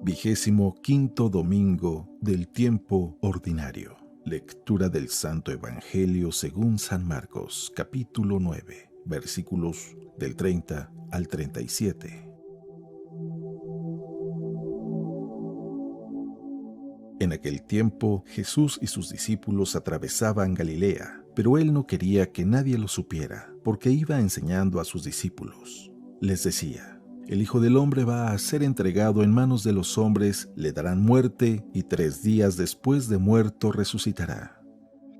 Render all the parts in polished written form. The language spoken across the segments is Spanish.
25º domingo del tiempo ordinario. Lectura del Santo Evangelio según San Marcos, capítulo 9, versículos del 30 al 37. En aquel tiempo, Jesús y sus discípulos atravesaban Galilea, pero él no quería que nadie lo supiera, porque iba enseñando a sus discípulos. Les decía: el Hijo del Hombre va a ser entregado en manos de los hombres, le darán muerte, y 3 días después de muerto resucitará.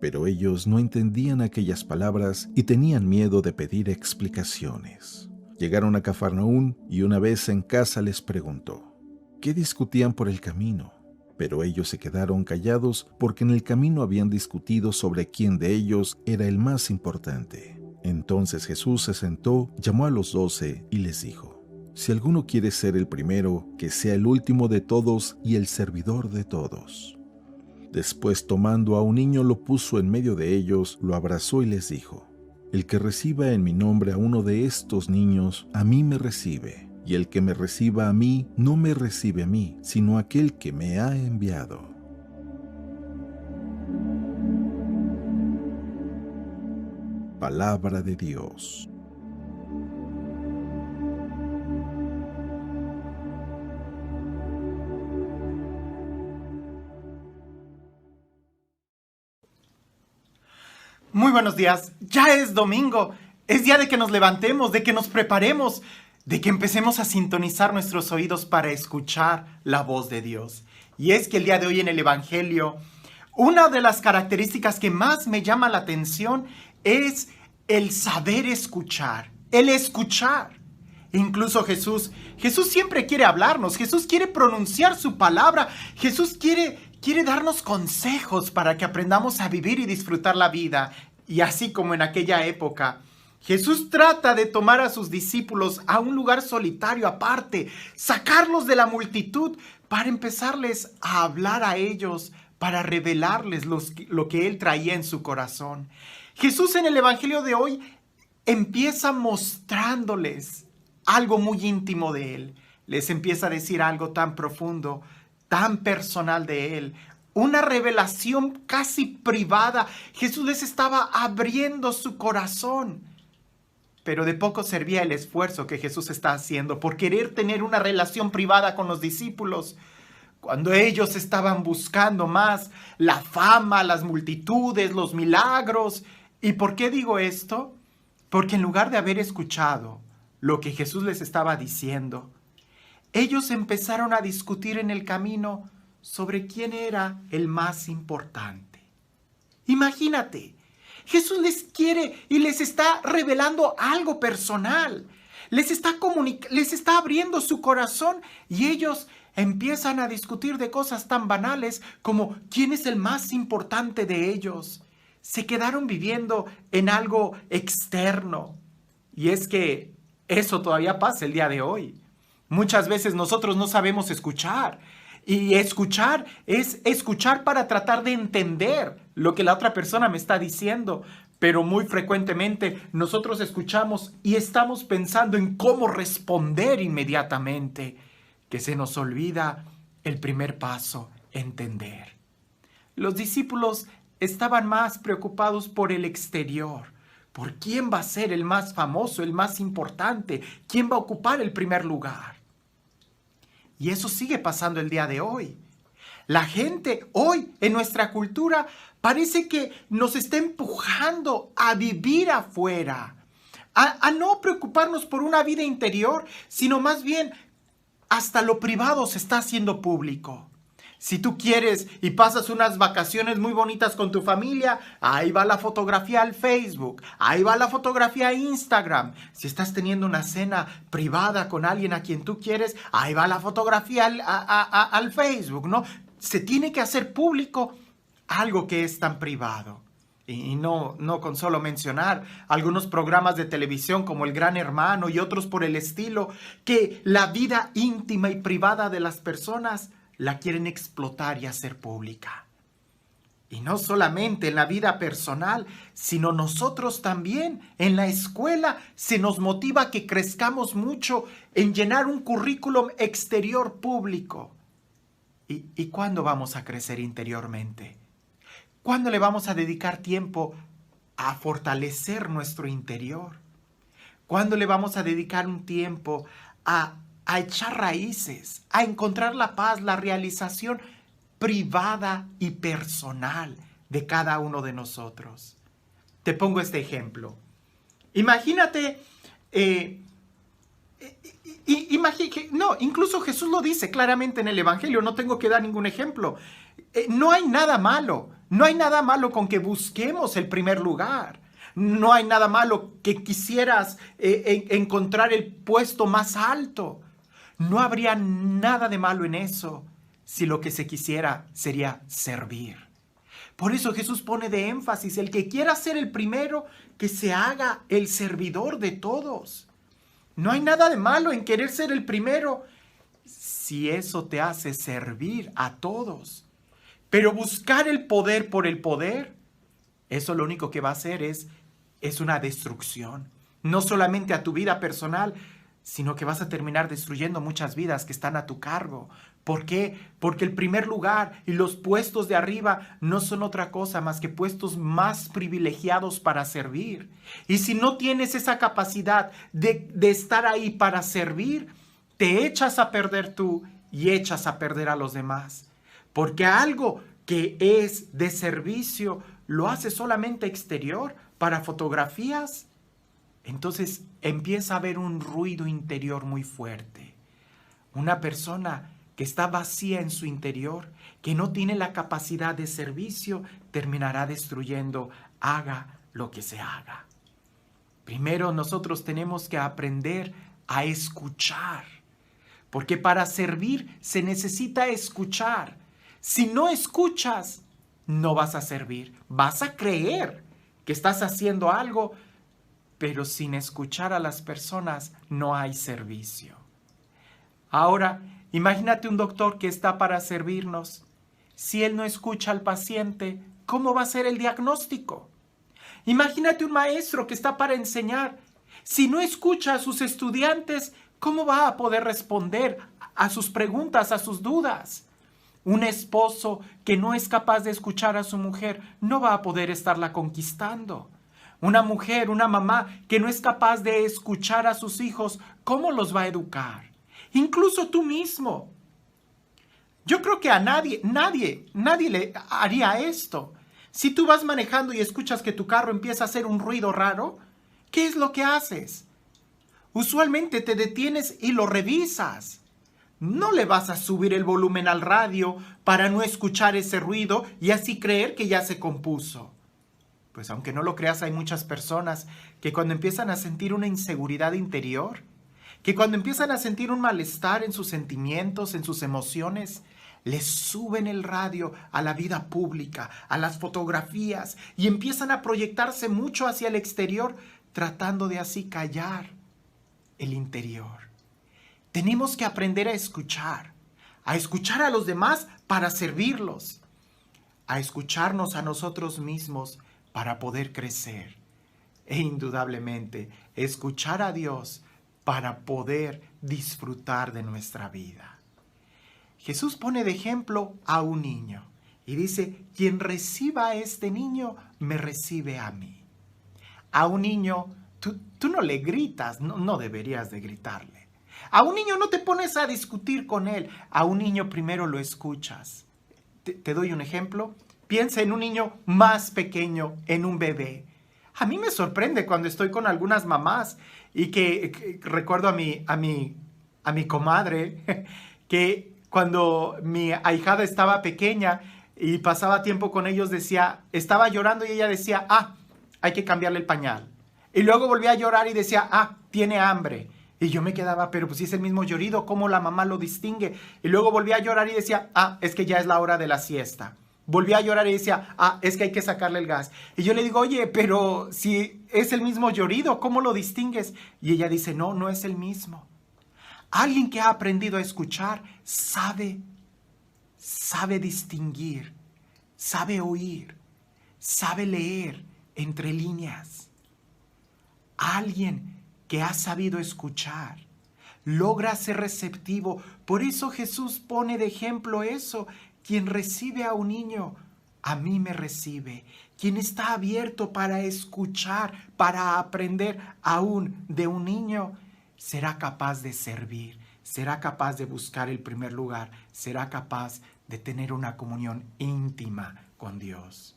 Pero ellos no entendían aquellas palabras y tenían miedo de pedir explicaciones. Llegaron a Cafarnaún y una vez en casa les preguntó: ¿qué discutían por el camino? Pero ellos se quedaron callados porque en el camino habían discutido sobre quién de ellos era el más importante. Entonces Jesús se sentó, llamó a los 12 y les dijo: si alguno quiere ser el primero, que sea el último de todos y el servidor de todos. Después, tomando a un niño, lo puso en medio de ellos, lo abrazó y les dijo: el que reciba en mi nombre a uno de estos niños, a mí me recibe. Y el que me reciba a mí, no me recibe a mí, sino a aquel que me ha enviado. Palabra de Dios. Muy buenos días, ya es domingo, es día de que nos levantemos, de que nos preparemos, de que empecemos a sintonizar nuestros oídos para escuchar la voz de Dios. Y es que el día de hoy en el Evangelio, una de las características que más me llama la atención es el saber escuchar, el escuchar. Incluso Jesús siempre quiere hablarnos, Jesús quiere pronunciar su palabra, Jesús quiere darnos consejos para que aprendamos a vivir y disfrutar la vida. Y así como en aquella época, Jesús trata de tomar a sus discípulos a un lugar solitario aparte, sacarlos de la multitud para empezarles a hablar a ellos, para revelarles lo que Él traía en su corazón. Jesús en el Evangelio de hoy empieza mostrándoles algo muy íntimo de Él. Les empieza a decir algo tan profundo, tan personal de Él, una revelación casi privada. Jesús les estaba abriendo su corazón. Pero de poco servía el esfuerzo que Jesús está haciendo por querer tener una relación privada con los discípulos, cuando ellos estaban buscando más la fama, las multitudes, los milagros. ¿Y por qué digo esto? Porque en lugar de haber escuchado lo que Jesús les estaba diciendo, ellos empezaron a discutir en el camino sobre quién era el más importante. Imagínate, Jesús les quiere y les está revelando algo personal. Les está abriendo su corazón y ellos empiezan a discutir de cosas tan banales como quién es el más importante de ellos. Se quedaron viviendo en algo externo. Y es que eso todavía pasa el día de hoy. Muchas veces nosotros no sabemos escuchar. Y escuchar es escuchar para tratar de entender lo que la otra persona me está diciendo. Pero muy frecuentemente nosotros escuchamos y estamos pensando en cómo responder inmediatamente, que se nos olvida el primer paso, entender. Los discípulos estaban más preocupados por el exterior, por quién va a ser el más famoso, el más importante, quién va a ocupar el primer lugar. Y eso sigue pasando el día de hoy. La gente hoy en nuestra cultura parece que nos está empujando a vivir afuera, a no preocuparnos por una vida interior, sino más bien hasta lo privado se está haciendo público. Si tú quieres y pasas unas vacaciones muy bonitas con tu familia, ahí va la fotografía al Facebook, ahí va la fotografía a Instagram. Si estás teniendo una cena privada con alguien a quien tú quieres, ahí va la fotografía al Facebook, ¿no? Se tiene que hacer público algo que es tan privado. Y no con solo mencionar algunos programas de televisión como El Gran Hermano y otros por el estilo, que la vida íntima y privada de las personas la quieren explotar y hacer pública. Y no solamente en la vida personal, sino nosotros también en la escuela se nos motiva a que crezcamos mucho en llenar un currículum exterior público. ¿Y cuándo vamos a crecer interiormente? ¿Cuándo le vamos a dedicar tiempo a fortalecer nuestro interior? ¿Cuándo le vamos a dedicar un tiempo a echar raíces, a encontrar la paz, la realización privada y personal de cada uno de nosotros? Te pongo este ejemplo. Imagínate, incluso Jesús lo dice claramente en el Evangelio, no tengo que dar ningún ejemplo. No hay nada malo con que busquemos el primer lugar. No hay nada malo que quisieras encontrar el puesto más alto. No habría nada de malo en eso si lo que se quisiera sería servir. Por eso Jesús pone de énfasis, el que quiera ser el primero, que se haga el servidor de todos. No hay nada de malo en querer ser el primero si eso te hace servir a todos. Pero buscar el poder por el poder, eso lo único que va a hacer es una destrucción. No solamente a tu vida personal, sino que vas a terminar destruyendo muchas vidas que están a tu cargo. ¿Por qué? Porque el primer lugar y los puestos de arriba no son otra cosa más que puestos más privilegiados para servir. Y si no tienes esa capacidad de estar ahí para servir, te echas a perder tú y echas a perder a los demás. Porque algo que es de servicio lo hace solamente exterior para fotografías. Entonces empieza a haber un ruido interior muy fuerte. Una persona que está vacía en su interior, que no tiene la capacidad de servicio, terminará destruyendo, haga lo que se haga. Primero nosotros tenemos que aprender a escuchar, porque para servir se necesita escuchar. Si no escuchas, no vas a servir. Vas a creer que estás haciendo algo, pero sin escuchar a las personas no hay servicio. Ahora, imagínate un doctor que está para servirnos. Si él no escucha al paciente, ¿cómo va a ser el diagnóstico? Imagínate un maestro que está para enseñar. Si no escucha a sus estudiantes, ¿cómo va a poder responder a sus preguntas, a sus dudas? Un esposo que no es capaz de escuchar a su mujer no va a poder estarla conquistando. Una mujer, una mamá que no es capaz de escuchar a sus hijos, ¿cómo los va a educar? Incluso tú mismo. Yo creo que a nadie le haría esto. Si tú vas manejando y escuchas que tu carro empieza a hacer un ruido raro, ¿qué es lo que haces? Usualmente te detienes y lo revisas. No le vas a subir el volumen al radio para no escuchar ese ruido y así creer que ya se compuso. Pues aunque no lo creas, hay muchas personas que cuando empiezan a sentir una inseguridad interior, que cuando empiezan a sentir un malestar en sus sentimientos, en sus emociones, les suben el radio a la vida pública, a las fotografías y empiezan a proyectarse mucho hacia el exterior, tratando de así callar el interior. Tenemos que aprender a escuchar a los demás para servirlos, a escucharnos a nosotros mismos para poder crecer e indudablemente escuchar a Dios para poder disfrutar de nuestra vida. Jesús pone de ejemplo a un niño y dice, quien reciba a este niño, me recibe a mí. A un niño, tú no le gritas, no deberías de gritarle. A un niño no te pones a discutir con él, a un niño primero lo escuchas. Te doy un ejemplo. Piensa en un niño más pequeño, en un bebé. A mí me sorprende cuando estoy con algunas mamás y que recuerdo a mi comadre que cuando mi ahijada estaba pequeña y pasaba tiempo con ellos estaba llorando y ella decía, hay que cambiarle el pañal. Y luego volvía a llorar y decía, tiene hambre. Y yo me quedaba, pero pues si es el mismo llorido, ¿cómo la mamá lo distingue? Y luego volvía a llorar y decía, es que ya es la hora de la siesta. Volvía a llorar y decía, es que hay que sacarle el gas. Y yo le digo, oye, pero si es el mismo llorido, ¿cómo lo distingues? Y ella dice, no es el mismo. Alguien que ha aprendido a escuchar sabe distinguir, sabe oír, sabe leer entre líneas. Alguien que ha sabido escuchar logra ser receptivo. Por eso Jesús pone de ejemplo eso. Quien recibe a un niño, a mí me recibe. Quien está abierto para escuchar, para aprender aún de un niño, será capaz de servir, será capaz de buscar el primer lugar, será capaz de tener una comunión íntima con Dios.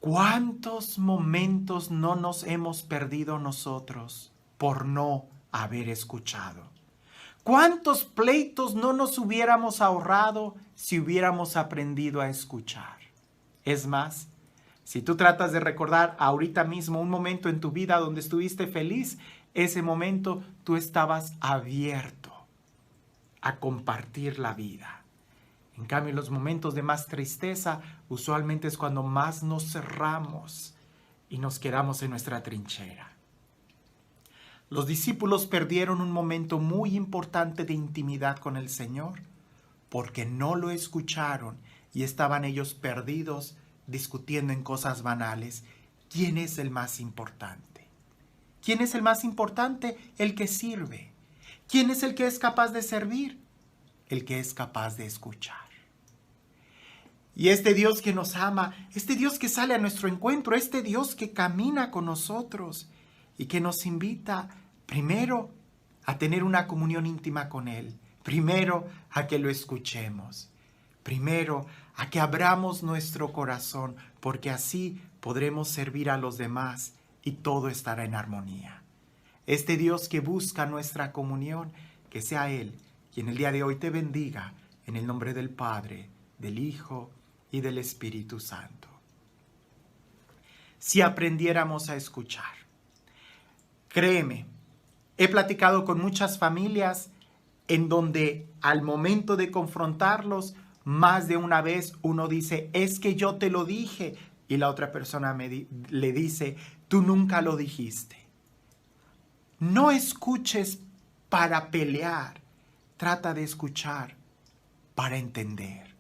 ¿Cuántos momentos no nos hemos perdido nosotros por no haber escuchado? ¿Cuántos pleitos no nos hubiéramos ahorrado si hubiéramos aprendido a escuchar? Es más, si tú tratas de recordar ahorita mismo un momento en tu vida donde estuviste feliz, ese momento tú estabas abierto a compartir la vida. En cambio, en los momentos de más tristeza, usualmente es cuando más nos cerramos y nos quedamos en nuestra trinchera. Los discípulos perdieron un momento muy importante de intimidad con el Señor porque no lo escucharon y estaban ellos perdidos discutiendo en cosas banales. ¿Quién es el más importante? ¿Quién es el más importante? El que sirve. ¿Quién es el que es capaz de servir? El que es capaz de escuchar. Y este Dios que nos ama, este Dios que sale a nuestro encuentro, este Dios que camina con nosotros y que nos invita primero a tener una comunión íntima con Él, primero a que lo escuchemos, primero a que abramos nuestro corazón, porque así podremos servir a los demás y todo estará en armonía. Este Dios que busca nuestra comunión, que sea Él quien el día de hoy te bendiga en el nombre del Padre, del Hijo y del Espíritu Santo. Si aprendiéramos a escuchar. Créeme, he platicado con muchas familias en donde al momento de confrontarlos, más de una vez uno dice, es que yo te lo dije, y la otra persona le dice, tú nunca lo dijiste. No escuches para pelear, trata de escuchar para entender.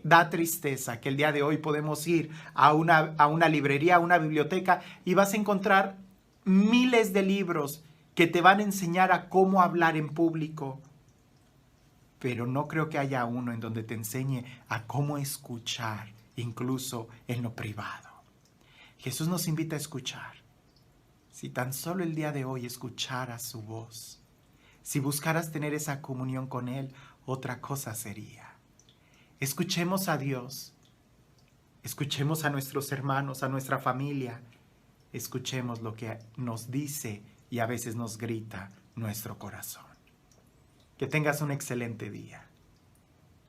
Da tristeza que el día de hoy podemos ir a una librería, a una biblioteca y vas a encontrar miles de libros que te van a enseñar a cómo hablar en público. Pero no creo que haya uno en donde te enseñe a cómo escuchar, incluso en lo privado. Jesús nos invita a escuchar. Si tan solo el día de hoy escucharas su voz, si buscaras tener esa comunión con Él, otra cosa sería. Escuchemos a Dios, escuchemos a nuestros hermanos, a nuestra familia, escuchemos lo que nos dice y a veces nos grita nuestro corazón. Que tengas un excelente día.